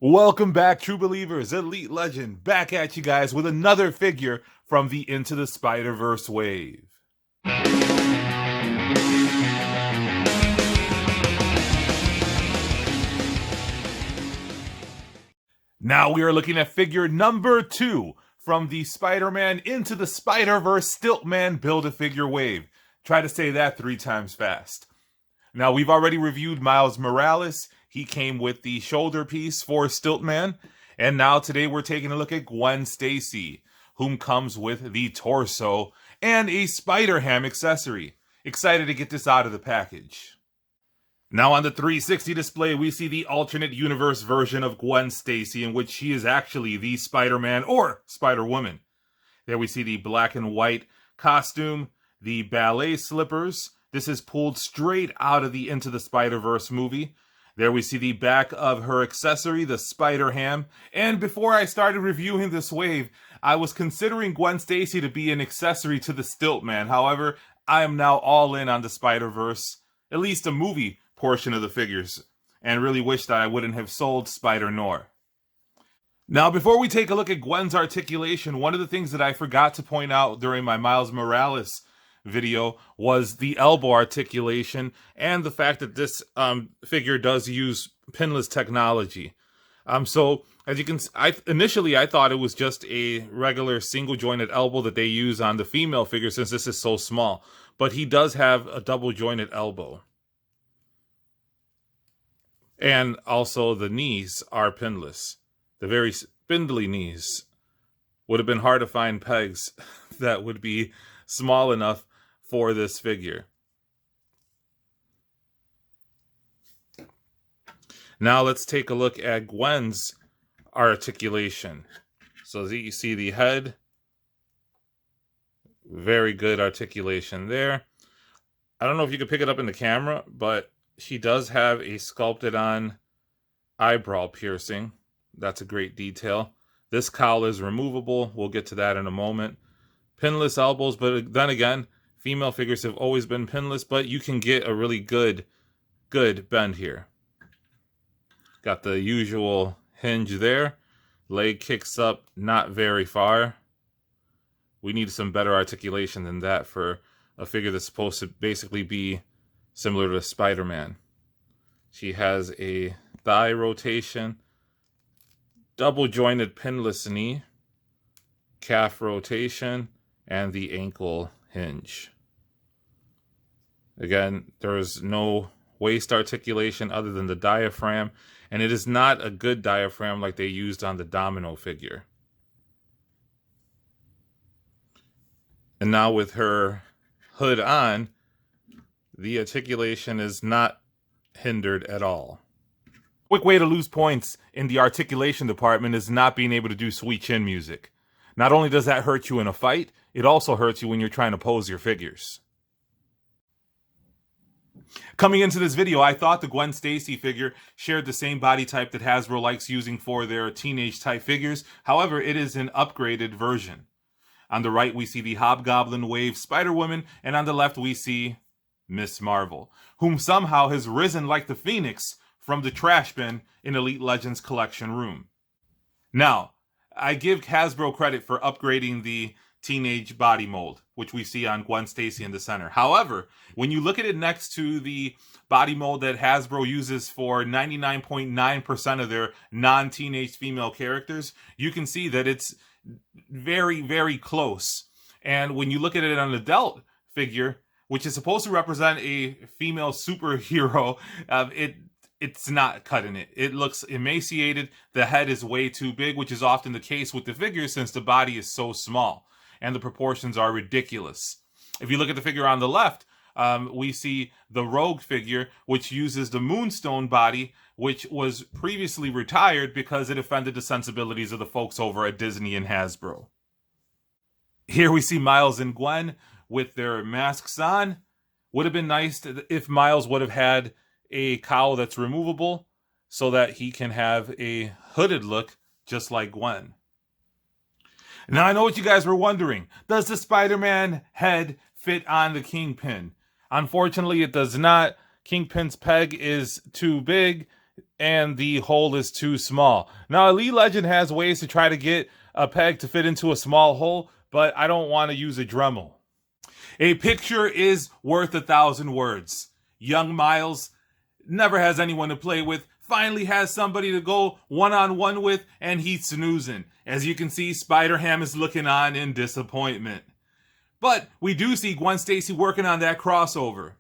Welcome back, true believers, elite legend, back at you guys with another figure from the Into the Spiderverse wave. Now we are looking at figure number 2 from the Spider-Man Into the Spiderverse Stilt-Man Build-A-Figure wave. Try to say that 3 times fast. Now, we've already reviewed Miles Morales. He came with the shoulder piece for Stilt-Man. And now today we're taking a look at Gwen Stacy, whom comes with the torso and a Spider-Ham accessory. Excited to get this out of the package. Now on the 360 display, we see the alternate universe version of Gwen Stacy, in which she is actually the Spider-Man or Spider-Woman. There we see the black and white costume, the ballet slippers. This is pulled straight out of the Into the Spider-Verse movie. There we see the back of her accessory, the Spider-Ham. And before I started reviewing this wave, I was considering Gwen Stacy to be an accessory to the Stilt-Man. However, I am now all in on the Spider-Verse, at least a movie portion of the figures, and really wish that I wouldn't have sold Spider-Nor. Now, before we take a look at Gwen's articulation, one of the things that I forgot to point out during my Miles Morales video was the elbow articulation and the fact that this figure does use Pinless technology. So as you can see, initially I thought it was just a regular single jointed elbow that they use on the female figure since this is so small, but he does have a double jointed elbow. And also the knees are pinless. The very spindly knees. Would have been hard to find pegs that would be small enough for this figure. Now let's take a look at Gwen's articulation. So as you see the head, very good articulation there. I don't know if you could pick it up in the camera, but she does have a sculpted on eyebrow piercing. That's a great detail. This cowl is removable. We'll get to that in a moment. Pinless elbows, but then again, female figures have always been pinless, but you can get a really good bend here. Got the usual hinge there. Leg kicks up not very far. We need some better articulation than that for a figure that's supposed to basically be similar to Spider-Man. She has a thigh rotation, double jointed pinless knee, calf rotation, and the ankle hinge. Again, there is no waist articulation other than the diaphragm, and it is not a good diaphragm like they used on the Domino figure. And now with her hood on, the articulation is not hindered at all. Quick way to lose points in the articulation department is not being able to do sweet chin music. Not only does that hurt you in a fight, it also hurts you when you're trying to pose your figures. Coming into this video, I thought the Gwen Stacy figure shared the same body type that Hasbro likes using for their teenage type figures. However, it is an upgraded version. On the right, we see the Hobgoblin Wave Spider-Woman, and on the left, we see Miss Marvel, whom somehow has risen like the Phoenix from the trash bin in Elite Legends collection room. Now, I give Hasbro credit for upgrading the teenage body mold, which we see on Gwen Stacy in the center. However, when you look at it next to the body mold that Hasbro uses for 99.9% of their non-teenage female characters, you can see that it's very, very close. And when you look at it on an adult figure, which is supposed to represent a female superhero, it's not cutting it. It looks emaciated. The head is way too big, which is often the case with the figure since the body is so small and the proportions are ridiculous. If you look at the figure on the left, we see the Rogue figure, which uses the Moonstone body, which was previously retired because it offended the sensibilities of the folks over at Disney and Hasbro. Here we see Miles and Gwen with their masks on. Would have been nice if Miles would have had a cowl that's removable so that he can have a hooded look just like Gwen. Now I know what you guys were wondering. Does the Spider-Man head fit on the Kingpin? Unfortunately, it does not. Kingpin's peg is too big. and the hole is too small. Now, Elite Legend has ways to try to get a peg to fit into a small hole, but I don't want to use a Dremel. A picture is worth 1,000 words. Young Miles never has anyone to play with, finally has somebody to go one-on-one with, and he's snoozing. As you can see, Spider-Ham is looking on in disappointment. But we do see Gwen Stacy working on that crossover.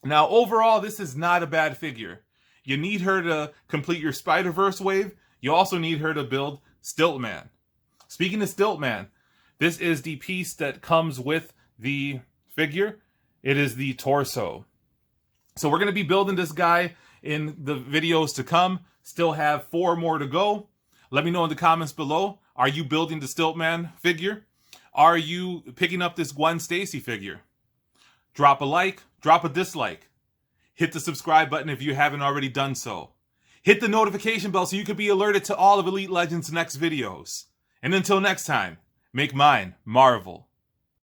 Now, overall, this is not a bad figure. You need her to complete your Spiderverse wave. You also need her to build Stilt-Man. Speaking of Stilt-Man, this is the piece that comes with the figure. It is the torso. So we're going to be building this guy in the videos to come. Still have 4 more to go. Let me know in the comments below. Are you building the Stilt-Man figure? Are you picking up this Gwen Stacy figure? Drop a like, drop a dislike. Hit the subscribe button if you haven't already done so. Hit the notification bell so you can be alerted to all of Elite Legends' next videos. And until next time, make mine Marvel.